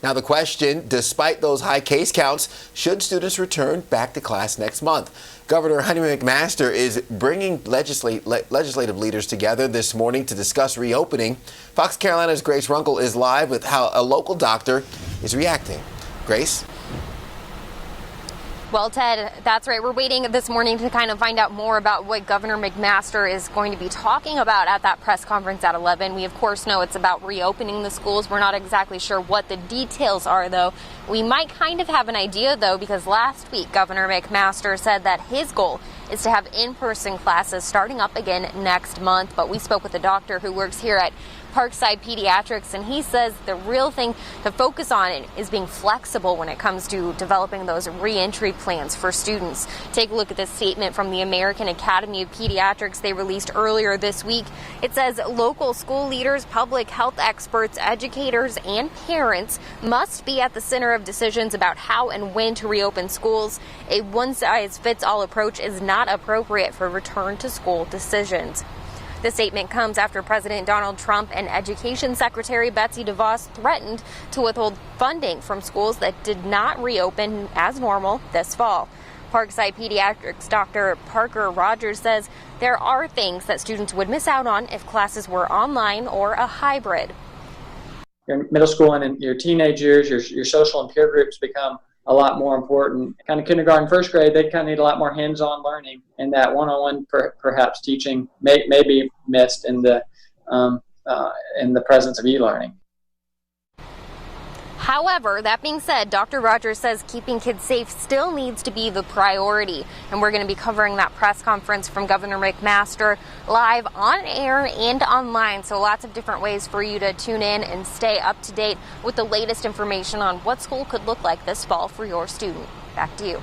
Now the question, despite those high case counts, should students return back to class next month? Governor Henry McMaster is bringing legislative leaders together this morning to discuss reopening. Fox Carolina's Grace Runkel is live with how a local doctor is reacting. Grace? Well, Ted, that's right. We're waiting this morning to kind of find out more about what Governor McMaster is going to be talking about at that press conference at 11. We, of course, know it's about reopening the schools. We're not exactly sure what the details are, though. We might kind of have an idea, though, because last week Governor McMaster said that his goal is to have in-person classes starting up again next month. But we spoke with a doctor who works here at Parkside Pediatrics, and he says the real thing to focus on is being flexible when it comes to developing those re-entry plans for students. Take a look at this statement from the American Academy of Pediatrics they released earlier this week. It says local school leaders, public health experts, educators, and parents must be at the center of decisions about how and when to reopen schools. A one-size-fits-all approach is not appropriate for return to school decisions. The statement comes after President Donald Trump and Education Secretary Betsy DeVos threatened to withhold funding from schools that did not reopen as normal this fall. Parkside Pediatrics Dr. Parker Rogers says there are things that students would miss out on if classes were online or a hybrid. Your middle school and in your teenage years, your social and peer groups become a lot more important. Kind of kindergarten, first grade, they kind of need a lot more hands-on learning, and that one-on-one perhaps teaching may be missed in the presence of e-learning. However, that being said, Dr. Rogers says keeping kids safe still needs to be the priority, and we're going to be covering that press conference from Governor McMaster live on air and online, so lots of different ways for you to tune in and stay up to date with the latest information on what school could look like this fall for your student. Back to you.